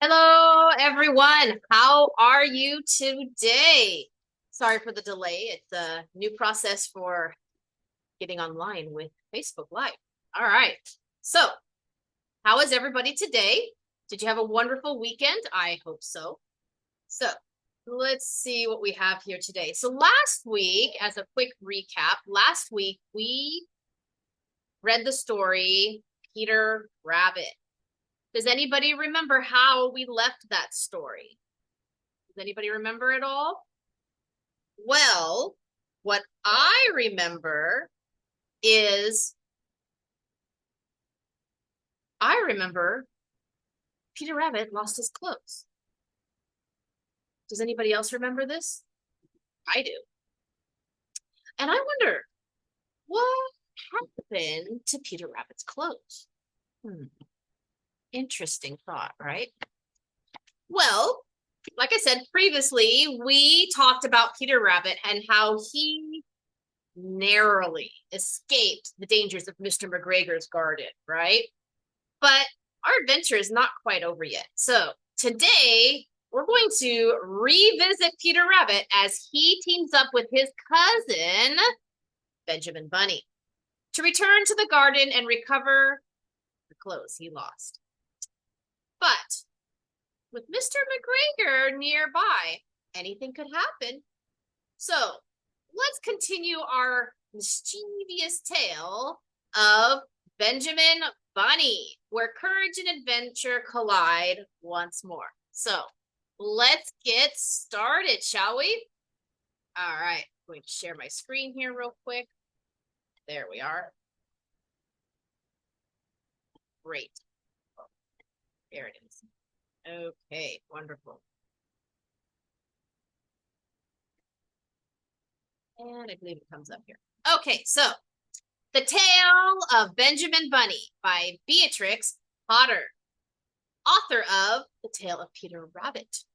Hello, everyone. How are you today? Sorry for the delay. It's a new process for getting online with Facebook Live. All right. So, how is everybody today? Did you have a wonderful weekend? I hope so. So, let's see what we have here today. So, last week, as a quick recap, last week we read the story Peter Rabbit. Does anybody remember how we left that story? Does anybody remember it all? Well, what I remember is Peter Rabbit lost his clothes. Does anybody else remember this? I do. And I wonder what happened to Peter Rabbit's clothes? Interesting thought, right? Well, like I said previously, we talked about Peter Rabbit and how he narrowly escaped the dangers of Mr. McGregor's garden, right? But our adventure is not quite over yet. So today we're going to revisit Peter Rabbit as he teams up with his cousin, Benjamin Bunny, to return to the garden and recover the clothes he lost. But with Mr. McGregor nearby, anything could happen. So let's continue our mischievous tale of Benjamin Bunny, where courage and adventure collide once more. So let's get started, shall we? All right, I'm going to share my screen here real quick. There we are. Great. There it is. Okay, wonderful. And I believe it comes up here. Okay, so The Tale of Benjamin Bunny by Beatrix Potter, author of The Tale of Peter Rabbit.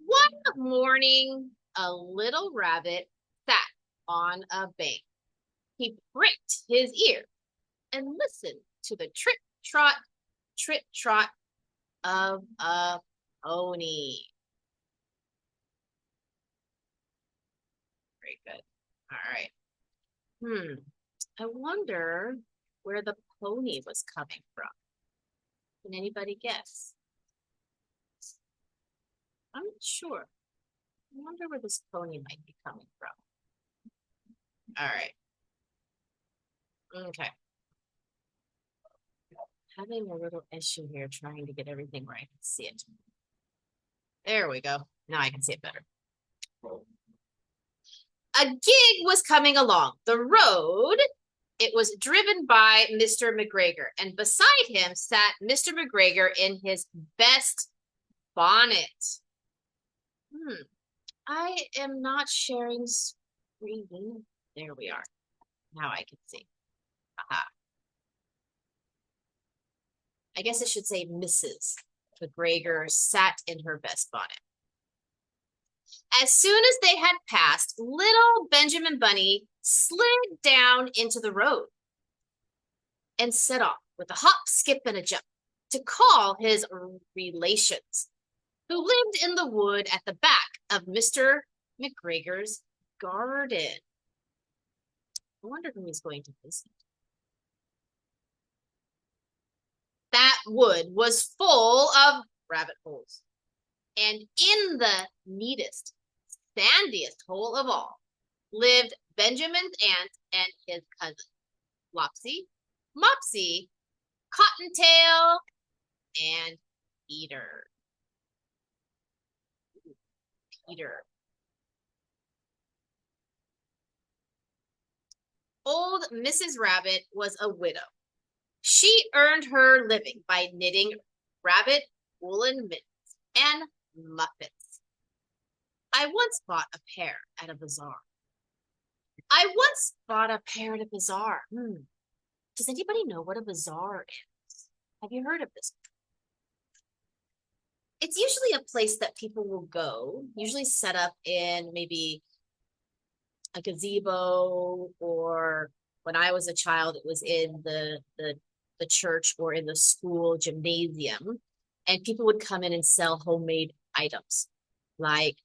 One morning, a little rabbit sat on a bank. He pricked his ear and listened to the trip trot of a pony. Very good. All right. I wonder where the pony was coming from. Can anybody guess? I'm not sure. I wonder where this pony might be coming from. All right. Okay. Having a little issue here trying to get everything where I can see it. There we go. Now I can see it better. A gig was coming along the road. It was driven by Mr. McGregor, and beside him sat Mr. McGregor in his best bonnet. I am not sharing screen. There we are. Now I can see. Aha. I guess it should say Mrs. McGregor sat in her best bonnet. As soon as they had passed, little Benjamin Bunny slid down into the road and set off with a hop, skip, and a jump to call his relations, who lived in the wood at the back of Mr. McGregor's garden. I wonder who he's going to visit. That wood was full of rabbit holes. And in the neatest, sandiest hole of all lived Benjamin's aunt and his cousin, Flopsy, Mopsy, Cottontail, and Peter. Peter. Old Mrs. Rabbit was a widow. She earned her living by knitting rabbit woolen mittens and muffets. I once bought a pair at a bazaar. Does anybody know what a bazaar is? Have you heard of this? It's usually a place that people will go, usually set up in maybe a gazebo, or when I was a child, it was in the the church or in the school gymnasium, and people would come in and sell homemade items like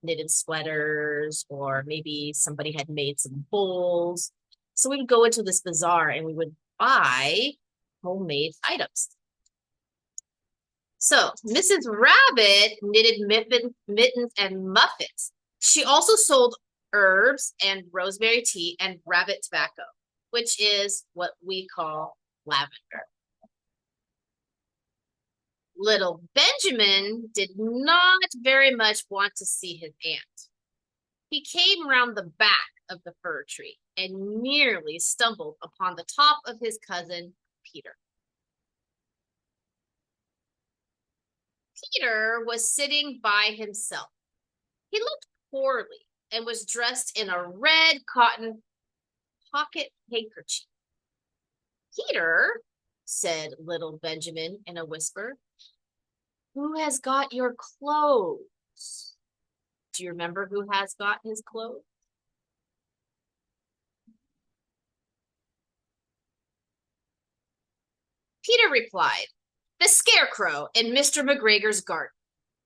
knitted sweaters, or maybe somebody had made some bowls. So we would go into this bazaar and we would buy homemade items. So Mrs. Rabbit knitted mittens and muffins. She also sold herbs and rosemary tea and rabbit tobacco, which is what we call lavender. Little Benjamin did not very much want to see his aunt. He came round the back of the fir tree and nearly stumbled upon the top of his cousin, Peter. Peter was sitting by himself. He looked poorly and was dressed in a red cotton pocket handkerchief. Peter, said little Benjamin in a whisper, who has got your clothes? Do you remember who has got his clothes? Peter replied, the scarecrow in Mr. McGregor's garden,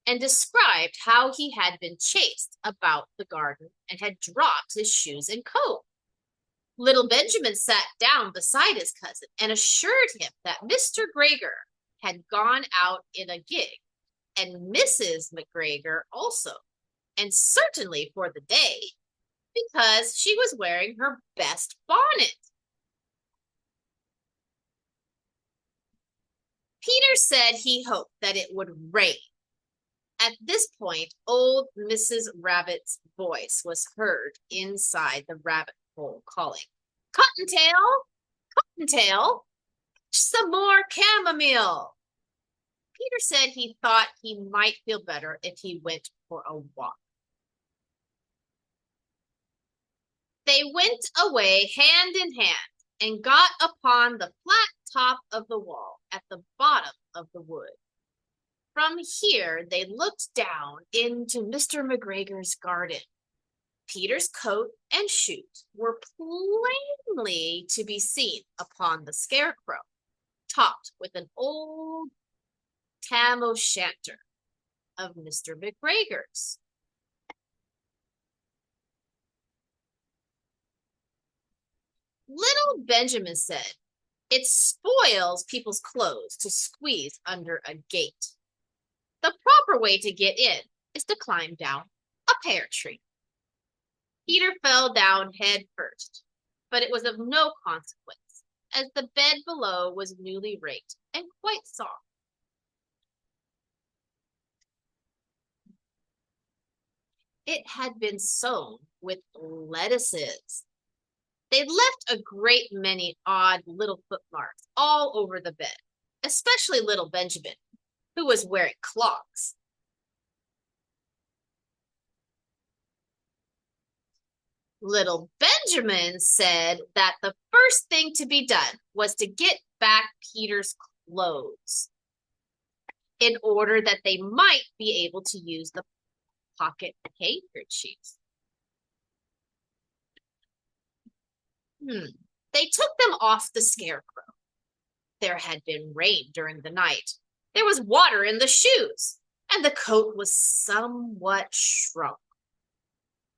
and described how he had been chased about the garden and had dropped his shoes and coat. Little Benjamin sat down beside his cousin and assured him that Mr. McGregor had gone out in a gig, and Mrs. McGregor also, and certainly for the day, because she was wearing her best bonnet. Peter said he hoped that it would rain. At this point, old Mrs. Rabbit's voice was heard inside the rabbit hole calling, Cottontail, Cottontail, some more chamomile. Peter said he thought he might feel better if he went for a walk. They went away hand in hand and got upon the flat top of the wall at the bottom of the wood. From here, they looked down into Mr. McGregor's garden. Peter's coat and shoes were plainly to be seen upon the scarecrow, topped with an old tam o' shanter of Mr. McGregor's. Little Benjamin said, it spoils people's clothes to squeeze under a gate. The proper way to get in is to climb down a pear tree. Peter fell down head first, but it was of no consequence, as the bed below was newly raked and quite soft. It had been sown with lettuces. They left a great many odd little footmarks all over the bed, especially little Benjamin, who was wearing clogs. Little Benjamin said that the first thing to be done was to get back Peter's clothes in order that they might be able to use the pocket handkerchiefs. They took them off the scarecrow. There had been rain during the night. There was water in the shoes, and the coat was somewhat shrunk.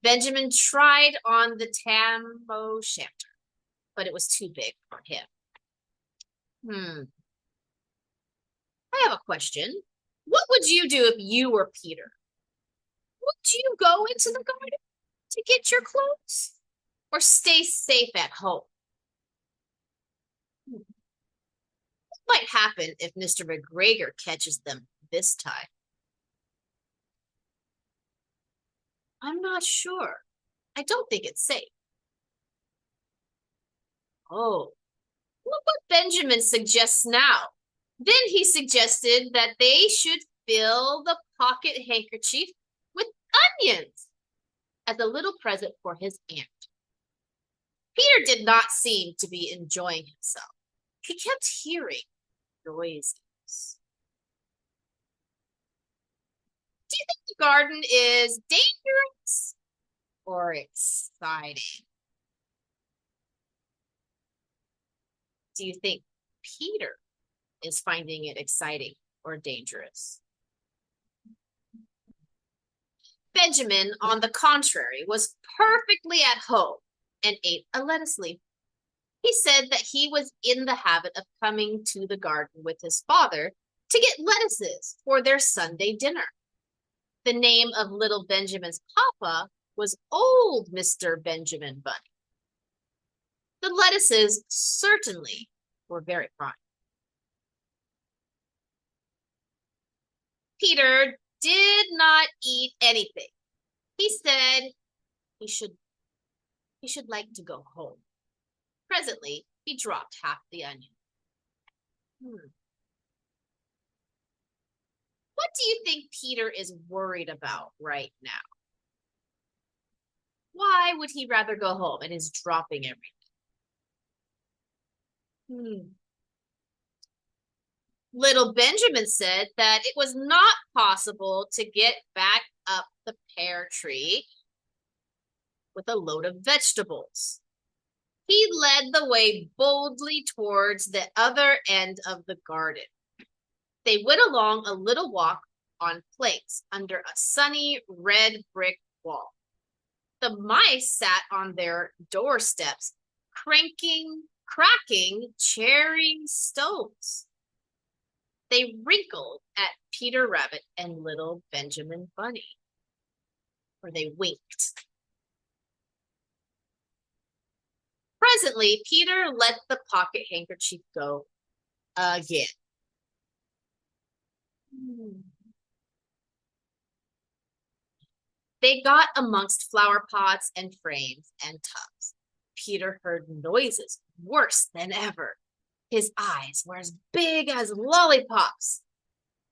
Benjamin tried on the tam o' shanter, but it was too big for him. I have a question. What would you do if you were Peter? Would you go into the garden to get your clothes, or stay safe at home? What might happen if Mr. McGregor catches them this time? I'm not sure. I don't think it's safe. Oh, look what Benjamin suggests now. Then he suggested that they should fill the pocket handkerchief with onions as a little present for his aunt. Peter did not seem to be enjoying himself. He kept hearing noises. Do you think the garden is dangerous or exciting? Do you think Peter is finding it exciting or dangerous. Benjamin, on the contrary, was perfectly at home and ate a lettuce leaf. He said that he was in the habit of coming to the garden with his father to get lettuces for their Sunday dinner. The name of little Benjamin's papa was old Mr. Benjamin Bunny. The lettuces certainly were very fine. Peter did not eat anything. He said he should like to go home. Presently, he dropped half the onion. What do you think Peter is worried about right now? Why would he rather go home and is dropping everything? Little Benjamin said that it was not possible to get back up the pear tree with a load of vegetables. He led the way boldly towards the other end of the garden. They went along a little walk on planks under a sunny red brick wall. The mice sat on their doorsteps, cracking cherry stones. They wrinkled at Peter Rabbit and little Benjamin Bunny, or they winked. Presently, Peter let the pocket handkerchief go again. They got amongst flower pots and frames and tubs. Peter heard noises worse than ever. His eyes were as big as lollipops.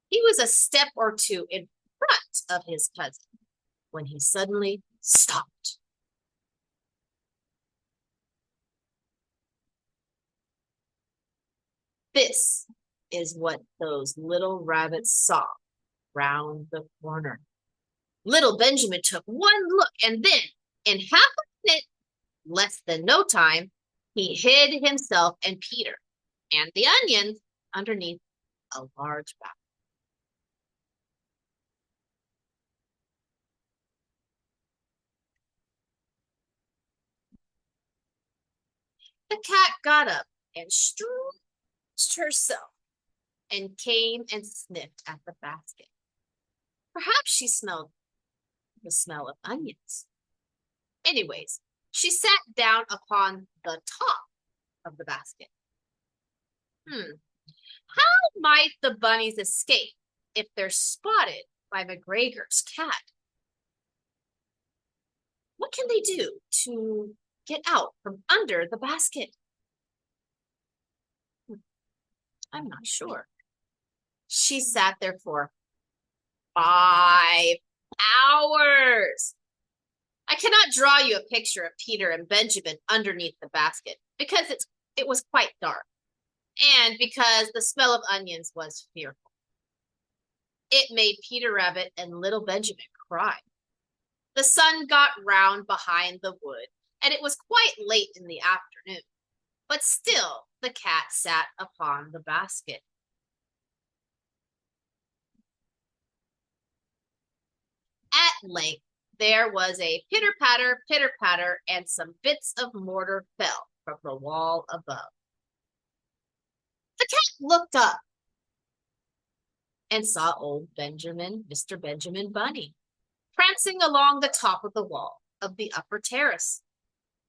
He was a step or two in front of his cousin when he suddenly stopped. This is what those little rabbits saw round the corner. Little Benjamin took one look, and then, in half a minute, less than no time, he hid himself and Peter and the onions underneath a large basket. The cat got up and stretched herself and came and sniffed at the basket. Perhaps she smelled the smell of onions. Anyways, she sat down upon the top of the basket. How might the bunnies escape if they're spotted by McGregor's cat? What can they do to get out from under the basket? I'm not sure. She sat there for 5 hours. I cannot draw you a picture of Peter and Benjamin underneath the basket because it was quite dark and because the smell of onions was fearful. It made Peter Rabbit and little Benjamin cry. The sun got round behind the wood, and it was quite late in the afternoon, but still the cat sat upon the basket. At length, there was a pitter-patter, and some bits of mortar fell from the wall above. The cat looked up and saw old Mr. Benjamin Bunny, prancing along the top of the wall of the upper terrace.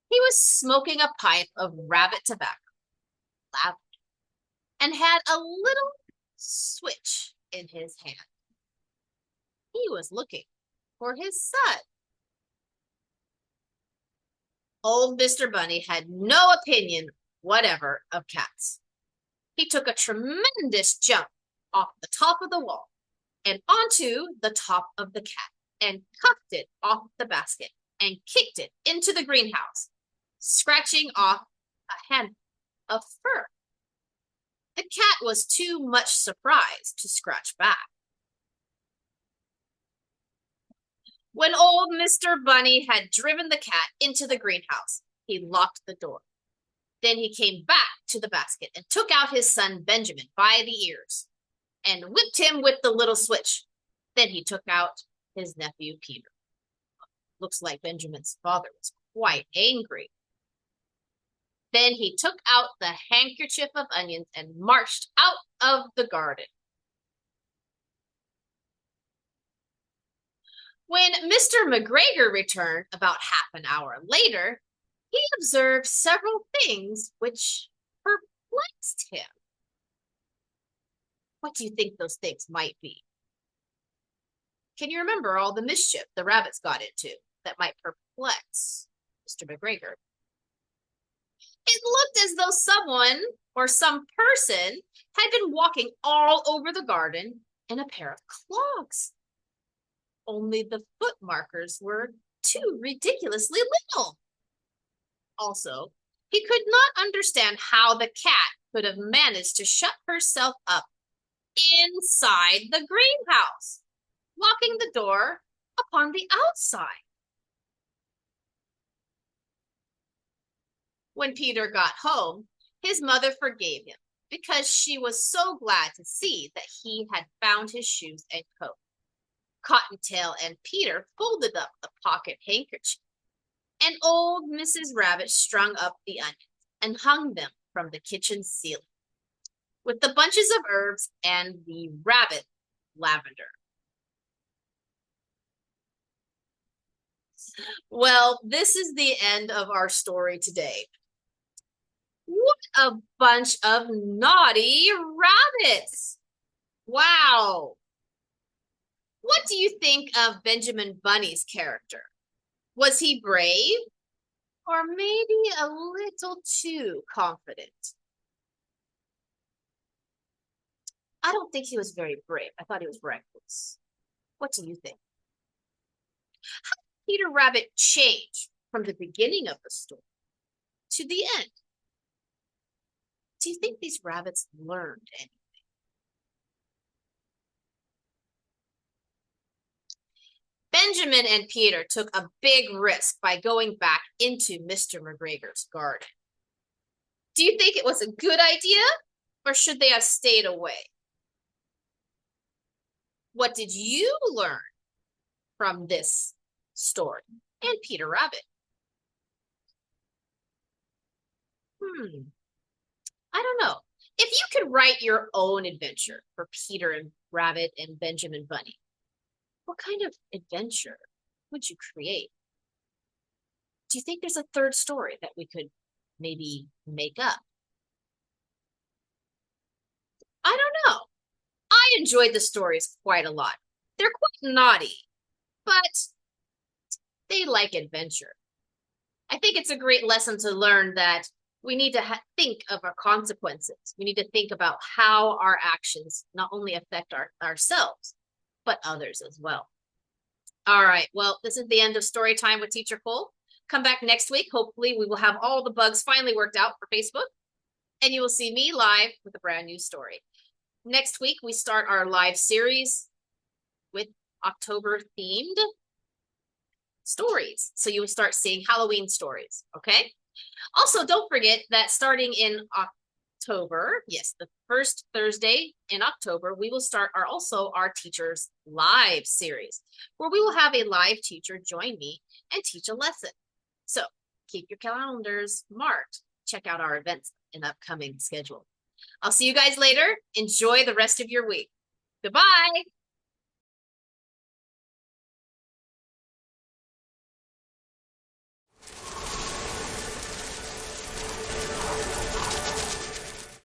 He was smoking a pipe of rabbit tobacco loudly and had a little switch in his hand. He was looking for his son. Old Mr. Bunny had no opinion whatever of cats. He took a tremendous jump off the top of the wall and onto the top of the cat and cuffed it off the basket and kicked it into the greenhouse, scratching off a handful of fur. The cat was too much surprised to scratch back. When old Mr. Bunny had driven the cat into the greenhouse, he locked the door. Then he came back to the basket and took out his son Benjamin by the ears and whipped him with the little switch. Then he took out his nephew Peter. Looks like Benjamin's father was quite angry. Then he took out the handkerchief of onions and marched out of the garden. When Mr. McGregor returned about half an hour later, he observed several things which perplexed him. What do you think those things might be? Can you remember all the mischief the rabbits got into that might perplex Mr. McGregor? It looked as though someone or some person had been walking all over the garden in a pair of clogs. Only the foot markers were too ridiculously little. Also, he could not understand how the cat could have managed to shut herself up inside the greenhouse, locking the door upon the outside. When Peter got home, his mother forgave him because she was so glad to see that he had found his shoes and coat. Cottontail and Peter folded up the pocket handkerchief, and old Mrs. Rabbit strung up the onions and hung them from the kitchen ceiling with the bunches of herbs and the rabbit lavender. Well, this is the end of our story today. What a bunch of naughty rabbits! Wow! What do you think of Benjamin Bunny's character? Was he brave or maybe a little too confident? I don't think he was very brave. I thought he was reckless. What do you think? How did Peter Rabbit change from the beginning of the story to the end? Do you think these rabbits learned anything? Benjamin and Peter took a big risk by going back into Mr. McGregor's garden. Do you think it was a good idea, or should they have stayed away? What did you learn from this story and Peter Rabbit? I don't know. If you could write your own adventure for Peter and Rabbit and Benjamin Bunny, what kind of adventure would you create? Do you think there's a third story that we could maybe make up? I don't know. I enjoyed the stories quite a lot. They're quite naughty, but they like adventure. I think it's a great lesson to learn that we need to think of our consequences. We need to think about how our actions not only affect ourselves, but others as well. All right, well, this is the end of story time with Teacher Cole. Come back next week. Hopefully we will have all the bugs finally worked out for Facebook, and you will see me live with a brand new story. Next week, we start our live series with October themed stories. So you will start seeing Halloween stories, okay? Also, don't forget that starting in October, yes, the first Thursday in October, we will start our Teachers Live series, where we will have a live teacher join me and teach a lesson. So keep your calendars marked. Check out our events and upcoming schedule. I'll see you guys later. Enjoy the rest of your week. Goodbye.